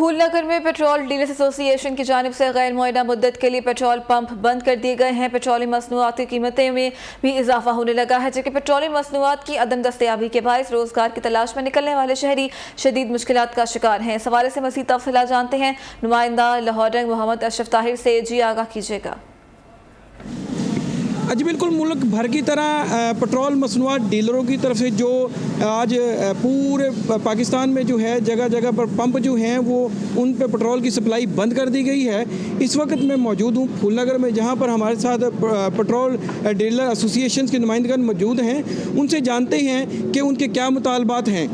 फूलनगर में petrol dealers association की जानिब से गैर मुअय्यना मुद्दत के लिए पेट्रोल पंप बंद कर दिए गए हैं। पेट्रोलियम मसनूआत की कीमतें में भी इजाफा होने लगा है, जबकि पेट्रोलियम मसनूआत की अदम दस्तयाबी के बायस रोजगार की तलाश में निकलने वाले शहरी शदीद मुश्किलात का शिकार हैं। इस हवाले से मज़ीद तफसीलात जानते हैं नुमाइंदा लाहौर रंग मोहम्मद अशरफ ताहिर से। जी आगाह कीजिएगा। जी बिल्कुल, मुल्क भर की तरह पेट्रोल मसनूआत डीलरों की तरफ से जो आज पूरे पाकिस्तान में जो है जगह जगह पर पंप जो हैं वो उन पे पेट्रोल की सप्लाई बंद कर दी गई है। इस वक्त मैं मौजूद हूँ फूलनगर में, जहाँ पर हमारे साथ पेट्रोल डीलर एसोसिएशन के नुमाइंदगान मौजूद हैं। उनसे जानते हैं कि उनके क्या मुतालबात हैं।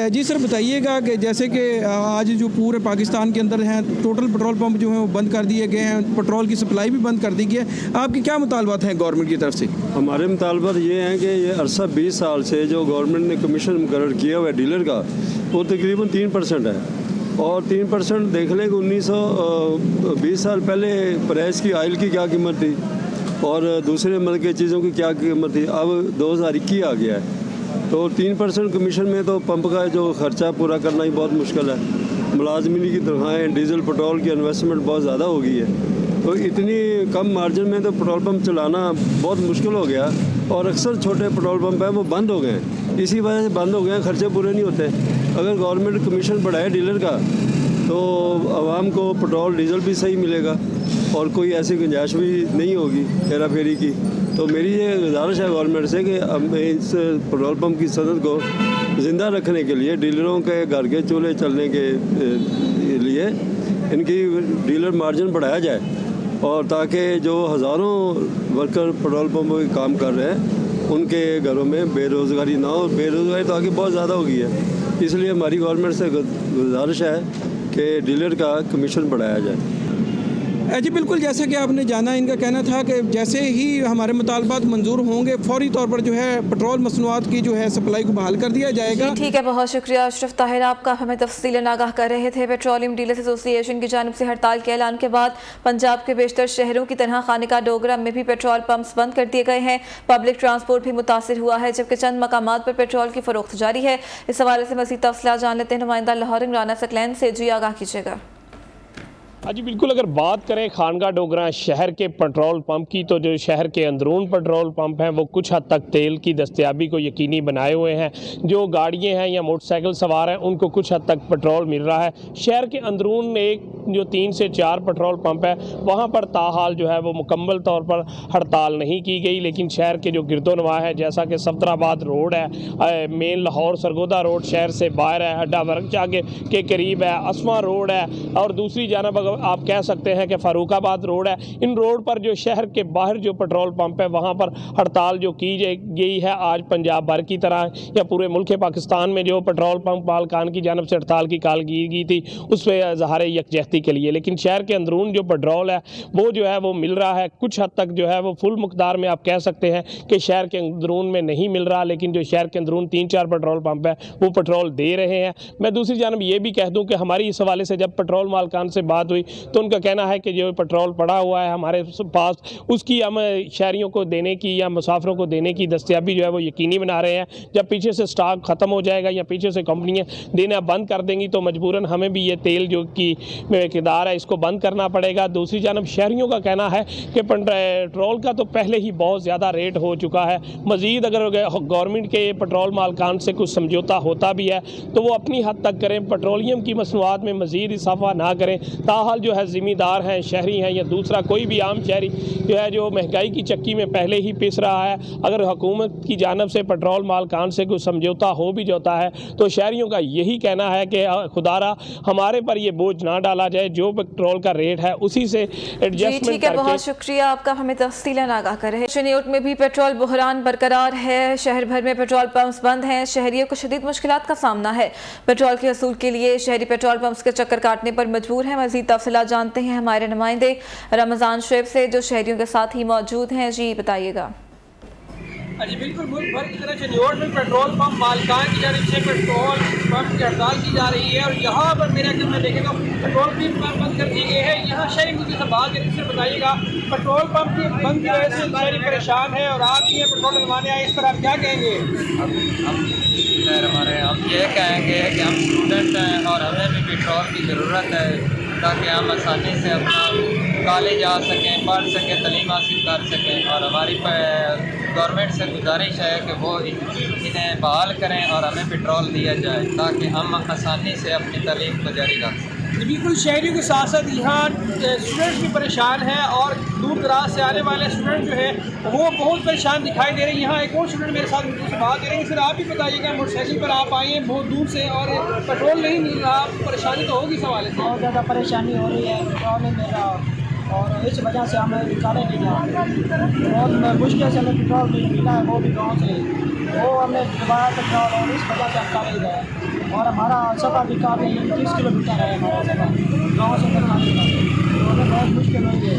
जी सर, बताइएगा कि जैसे कि आज जो पूरे पाकिस्तान के अंदर हैं टोटल पेट्रोल पंप जो हैं वो बंद कर दिए गए हैं, पेट्रोल की सप्लाई भी बंद कर दी गई है। आपके क्या मुतालबात हैं गवर्नमेंट की तरफ से? हमारे मुतालबात ये हैं कि ये अरसा 20 साल से जो गवर्नमेंट ने कमीशन मुकर्रर किया हुआ है डीलर का, वो तकरीबन 3% है। और 3% देख लें कि 1920 साल पहले प्रेस की आयल की क्या कीमत थी और दूसरे मुल्क की चीज़ों की क्या कीमत थी, अब 2021 आ गया है। तो 3% कमीशन में तो पंप का जो खर्चा पूरा करना ही बहुत मुश्किल है। मुलाजमीन की तनख्वाहें, डीजल पेट्रोल की इन्वेस्टमेंट बहुत ज़्यादा हो गई है, तो इतनी कम मार्जिन में तो पेट्रोल पंप चलाना बहुत मुश्किल हो गया। और अक्सर छोटे पेट्रोल पंप हैं वो बंद हो गए हैं, इसी वजह से बंद हो गए हैं, खर्चे पूरे नहीं होते। अगर गवर्नमेंट कमीशन बढ़ाए डीलर का तो आवाम को पेट्रोल डीजल भी सही मिलेगा और कोई ऐसी गुंजाइश भी नहीं होगी हेरा फेरी की। तो मेरी ये गुजारिश है गवर्नमेंट से कि अब इस पेट्रोल पंप की सनत को ज़िंदा रखने के लिए, डीलरों के घर के चूल्हे चलने के लिए इनकी डीलर मार्जिन बढ़ाया जाए, और ताकि जो हज़ारों वर्कर पेट्रोल पंप में काम कर रहे हैं उनके घरों में बेरोज़गारी ना हो। बेरोज़गारी तो आगे बहुत ज़्यादा हो गई है, इसलिए हमारी गवर्नमेंट से गुजारिश है कि डीलर का कमीशन बढ़ाया जाए। जी बिल्कुल, जैसे कि आपने जाना, इनका कहना था कि जैसे ही हमारे मुतालबात मंजूर होंगे फौरी तौर पर जो है पेट्रोल मसनूआत की जो है सप्लाई को बहाल कर दिया जाएगा। ठीक है, बहुत शुक्रिया अशरफ ताहिर, आपका हमें तफसीलन आगाह कर रहे थे। पेट्रोलियम डीलर्स एसोसिएशन की जानिब से हड़ताल के ऐलान के बाद पंजाब के बेशतर शहरों की तरह खानिका डोगरा में भी पेट्रोल पंप्स बंद कर दिए गए हैं। पब्लिक ट्रांसपोर्ट भी मुतासिर हुआ है, जबकि चंद मकामात पर पेट्रोल की फरोख्त जारी है। इस हवाले से मज़ीद तफसीलात जान लेते हैं नुमाइंदा लाहौर राना सकलैन से। जी आगाह कीजिएगा। जी बिल्कुल, अगर बात करें खानका डोगरा शहर के पेट्रोल पंप की, तो जो शहर के अंदरून पेट्रोल पंप हैं वो कुछ हद तक तेल की दस्तयाबी को यकीनी बनाए हुए हैं। जो गाड़ियां हैं या मोटरसाइकिल सवार हैं उनको कुछ हद तक पेट्रोल मिल रहा है। शहर के अंदरून एक जो 3 से 4 पेट्रोल पंप है वहाँ पर ताहाल जो है वो मुकम्मल तौर पर हड़ताल नहीं की गई, लेकिन शहर के जो गिरदोनवा है, जैसा कि सफदराबाद रोड है, मेन लाहौर सरगोदा रोड शहर से बाहर है, अड्डा वर्कचा के करीब है, असमा रोड है, और दूसरी जानब आप कह सकते हैं कि फारूकाबाद रोड है। इन रोड पर जो शहर के बाहर जो पेट्रोल पंप है वहाँ पर हड़ताल जो की गई है, आज पंजाब भर की तरह या पूरे मुल्क पाकिस्तान में जो पेट्रोल पंप मालकान की जानब से हड़ताल की कॉल की गई थी उस पर इज़हार यकजहती के लिए। लेकिन शहर के अंदरून जो पेट्रोल है वो जो है वो मिल रहा है, कुछ हद तक जो है वो फुल मुकदार में आप कह सकते हैं कि शहर के अंदरून में नहीं मिल रहा, लेकिन जो शहर के अंदरून 3-4 पेट्रोल पंप है वो पेट्रोल दे रहे हैं। मैं दूसरी जानब ये भी कह दूँ कि हमारी इस हवाले से जब पेट्रोल मालकान से बात हुई तो उनका कहना है कि जो पेट्रोल पड़ा हुआ है हमारे पास, उसकी हम शहरियों को देने की या मुसाफिरों को देने की दस्तयाबी जो है वो यकीनी बना रहे हैं। जब पीछे से स्टॉक ख़त्म हो जाएगा या पीछे से कंपनियां देना बंद कर देंगी तो मजबूरन हमें भी ये तेल जो की मकदार है इसको बंद करना पड़ेगा। दूसरी जानब शहरियों का कहना है कि पेट्रोल का तो पहले ही बहुत ज़्यादा रेट हो चुका है, मज़ीद अगर गवर्नमेंट के पेट्रोल मालकान से कुछ समझौता होता भी है तो वो अपनी हद तक करें, पेट्रोलियम की मसनूआत में मज़ीद इजाफा ना करें। ताहाल जो है ज़िम्मेदार हैं, शहरी हैं या दूसरा कोई भी आम शहरी जो है जो महंगाई की चक्की में पहले ही पिस रहा है, अगर हुकूमत की जानब से पेट्रोल मालकान से कुछ समझौता हो भी जाता है तो शहरियों का यही कहना है कि खुदारा हमारे पर ये बोझ ना डाला जाए, जो पेट्रोल का रेट है उसी से एडजस्टमेंट ठीक है, बहुत शुक्रिया आपका हमें तफसीलन आगाह करे। शनियोट में भी पेट्रोल बहरान बरकरार है, शहर भर में पेट्रोल पंप्स बंद हैं, शहरियों को शदीद मुश्किलात का सामना है। पेट्रोल के हसूल के लिए शहरी पेट्रोल पंप्स के चक्कर काटने पर मजबूर हैं। मज़ीद तफसीलात जानते हैं हमारे नुमाइंदे रमज़ान शुएब से जो शहरियों के साथ ही मौजूद हैं। जी बताइएगा। जी बिल्कुल, मुल्क भर की तरह चंडीगढ़ में पेट्रोल पंप मालिकान की जानिब से पेट्रोल पंप की हड़ताल की जा रही है और यहाँ पर मेरे अगर मैं देखें तो पेट्रोल पंप बंद कर दिए गए हैं। यहाँ शहरी मुझे से बात करें, इससे बताइएगा पेट्रोल पंप की बंद की वजह से शहरी परेशान है और आप ये पेट्रोल डलवाने आए, इस पर आप क्या कहेंगे? हम ये कहेंगे कि हम स्टूडेंट हैं और हमें भी पेट्रोल की ज़रूरत है ताकि हम आसानी से अपना कॉलेज जा सकें, पढ़ सकें, तालीम हासिल कर सकें। और हमारी गवर्नमेंट से गुजारिश है कि वो इन्हें बहाल करें और हमें पेट्रोल दिया जाए ताकि हम आसानी से अपनी तालीम को जारी रख सकें। बिल्कुल, शहरियों के साथ साथ यहाँ स्टूडेंट्स भी परेशान हैं और दूर दराज से आने वाले स्टूडेंट जो है वो बहुत परेशान दिखाई दे रहे हैं। यहाँ एक और स्टूडेंट मेरे साथ मुझसे बात करेंगे। सर आप भी बताइएगा, मोटरसाइकिल पर आप आए हैं बहुत दूर से और पेट्रोल नहीं मिल रहा, परेशानी तो होगी इस हवाले से? बहुत ज़्यादा परेशानी हो रही है, पेट्रोल नहीं मिल रहा और इस वजह से हमें निकाले नहीं जा रहे। बहुत मुश्किल से हमें पेट्रोल मिला है, वो भी गाँव से, वो हमने दोबारा पेट्रोल और इस वजह से हम काले गए और हमारा सफ़र भी काफ़ी 30 किलोमीटर है हमारा सफ़र गाँव से करनाली का, तो हमें बहुत मुश्किल हुई है।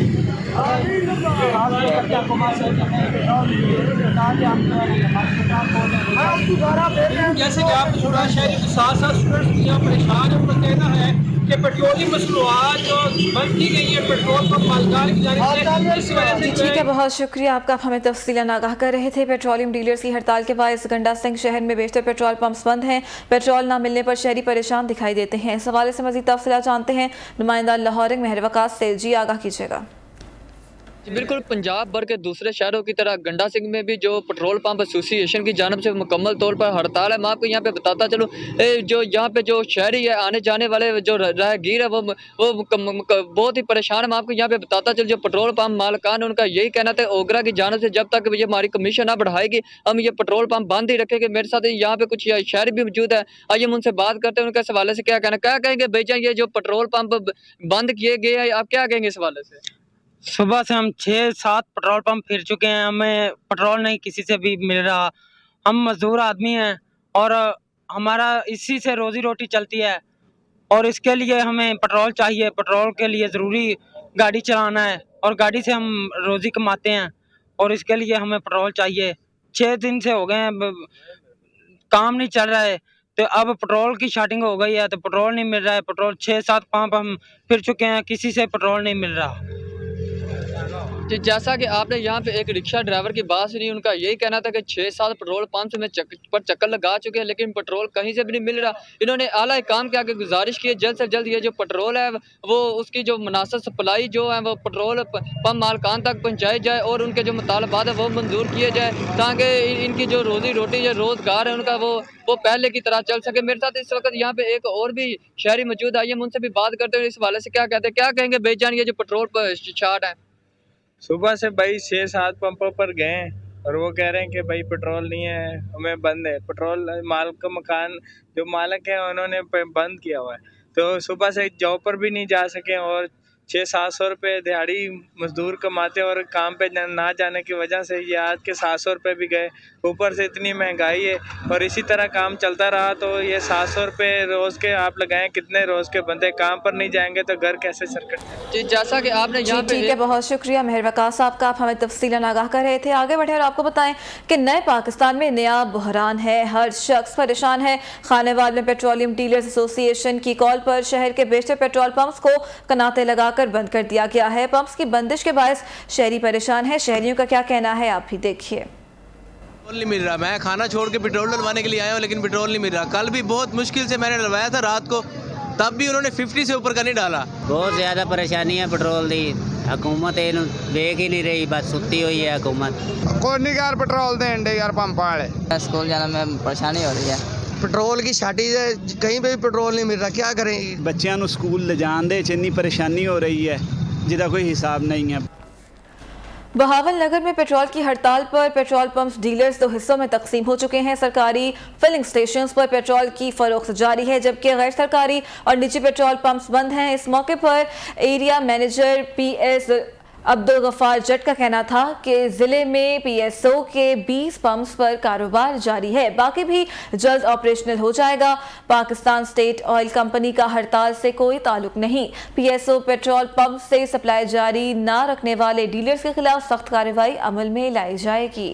जैसे कि आप छोटा शहरी के साथ साथ स्टूडेंट्स यहाँ परेशान है, उनका कहना है कि पेट्रोलियम मसनूआत जो बंद की गई है पेट्रोल पंप मालिकान की जानिब से, इस वजह से ठीक है, बहुत शुक्रिया आपका। आप हमें तफसीलन आगाह कर रहे थे। पेट्रोलियम डीलर्स की हड़ताल के बायस गंडा सिंह शहर में बेशतर पेट्रोल पंप्स बंद हैं। पेट्रोल ना मिलने पर शहरी परेशान दिखाई देते हैं। इस हवाले से मजीद तफसीलात जानते हैं नुमाइंदा लाहौरिंग मेहर वकास से। जी आगाह कीजिएगा। बिल्कुल, पंजाब भर के दूसरे शहरों की तरह गंडा सिंह में भी जो पेट्रोल पंप एसोसिएशन की जानब से मुकम्मल तौर पर हड़ताल है। मैं आपको यहाँ पे बताता चलूँ, जो यहाँ पे जो शहरी है, आने जाने वाले जो राहगीर है वो बहुत ही परेशान है। मैं आपको यहाँ पे बताता चलूँ, जो पेट्रोल पंप मालिकान है उनका यही कहना था ओगरा की जानब से जब तक ये हमारी कमीशन ना बढ़ाएगी हम ये पेट्रोल पंप बंद ही रखेंगे। मेरे साथ यहाँ पे कुछ शहरी भी मौजूद है, आइए हम उनसे बात करते हैं। उनके इस हवाले से क्या कहना, क्या कहेंगे भाईजान, ये जो पेट्रोल पंप बंद किए गए हैं आप क्या कहेंगे इस हवाले से? सुबह से हम 6-7 पेट्रोल पंप फिर चुके हैं, हमें पेट्रोल नहीं किसी से भी मिल रहा। हम मजदूर आदमी हैं और हमारा इसी से रोजी रोटी चलती है और इसके लिए हमें पेट्रोल चाहिए। पेट्रोल के लिए ज़रूरी गाड़ी चलाना है और गाड़ी से हम रोज़ी कमाते हैं और इसके लिए हमें पेट्रोल चाहिए। 6 दिन से हो गए हैं, काम नहीं चल रहा है, तो अब पेट्रोल की शॉर्टिंग हो गई है तो पेट्रोल नहीं मिल रहा है। पेट्रोल 6-7 पंप हम फिर चुके हैं, किसी से पेट्रोल नहीं मिल रहा। जैसा कि आपने यहाँ पे एक रिक्शा ड्राइवर की बात सुनी, उनका यही कहना था कि 6-7 पेट्रोल पंप में चक्कर लगा चुके हैं लेकिन पेट्रोल कहीं से भी नहीं मिल रहा। इन्होंने आला काम के आगे गुजारिश की है जल्द से जल्द ये जो पेट्रोल है वो उसकी जो मुनासिब सप्लाई जो है वो पेट्रोल पंप मालिकान तक पहुँचाई जाए और उनके जो मुतालबात है वो मंजूर किए जाए ताकि इनकी जो रोज़ी रोटी या रोज़गार है उनका वो पहले की तरह चल सके। मेरे साथ इस वक्त यहाँ पे एक और भी शहरी मौजूद है, हम उनसे भी बात करते हैं। इस हवाले से क्या कहते हैं, क्या कहेंगे भाईजान, ये जो पेट्रोल पर शार्ट है? सुबह से भाई 6-7 पंपों पर गए और वो कह रहे हैं कि भाई पेट्रोल नहीं है, हमें बंद है। पेट्रोल मालिक मकान जो मालिक है उन्होंने बंद किया हुआ है, तो सुबह से जॉब पर भी नहीं जा सके और 600-700 रुपये दिहाड़ी मजदूर कमाते और काम पे ना जाने की वजह से ये आज के 700 रुपये भी गए। ऊपर से इतनी महंगाई है और इसी तरह काम चलता रहा तो ये 700 रुपये रोज़ के आप लगाएं, कितने रोज़ के बंदे काम पर नहीं जाएंगे तो घर कैसे सरकट। जी जैसा कि आपने यहाँ पे ठीक है, बहुत शुक्रिया मेहर वकास साहब का। आप हमें तफसीलन आगाह कर रहे थे। आगे बढ़े और आपको बताएं कि नए पाकिस्तान में नया बहरान है, हर शख्स परेशान है। खानेवाल में पेट्रोलियम डीलर्स एसोसिएशन की कॉल पर शहर के बेशतर पेट्रोल पंप्स को कनाते लगाकर बंद कर दिया गया है। पंप्स की बंदिश के बायस शहरी परेशान है। शहरियों का क्या कहना है आप भी देखिए। पेट्रोल नहीं मिल रहा, मैं खाना छोड़ के पेट्रोल डलवाने के लिए आया हूँ लेकिन पेट्रोल नहीं मिल रहा। कल भी बहुत मुश्किल से मैंने डलवाया था रात को, तब भी उन्होंने 50 से ऊपर का नहीं डाला। बहुत ज़्यादा परेशानी है पेट्रोल की, हुकूमत इन देख ही नहीं रही, बस सुती हुई है हुकूमत। कोई नहीं यार पेट्रोल दें यार पंप वाले। स्कूल जाना में परेशानी हो रही है, पेट्रोल की शार्टेज है, कहीं पे भी पेट्रोल नहीं मिल रहा, क्या करें? बच्चों को स्कूल ले जान दे इतनी परेशानी हो रही है जिसका कोई हिसाब नहीं है। बहावल नगर में पेट्रोल की हड़ताल पर पेट्रोल पंप्स डीलर्स 2 हिस्सों में तकसीम हो चुके हैं। सरकारी फिलिंग स्टेशंस पर पेट्रोल की फरोख्त जारी है जबकि गैर सरकारी और निजी पेट्रोल पंप्स बंद हैं। इस मौके पर area manager PS Abdul Gaffar Jat का कहना था कि ज़िले में PSO के 20 पंप्स पर कारोबार जारी है, बाकी भी जल्द ऑपरेशनल हो जाएगा। पाकिस्तान स्टेट ऑयल कंपनी का हड़ताल से कोई ताल्लुक नहीं। PSO पेट्रोल पंप से सप्लाई जारी ना रखने वाले डीलर्स के खिलाफ सख्त कार्रवाई अमल में लाई जाएगी।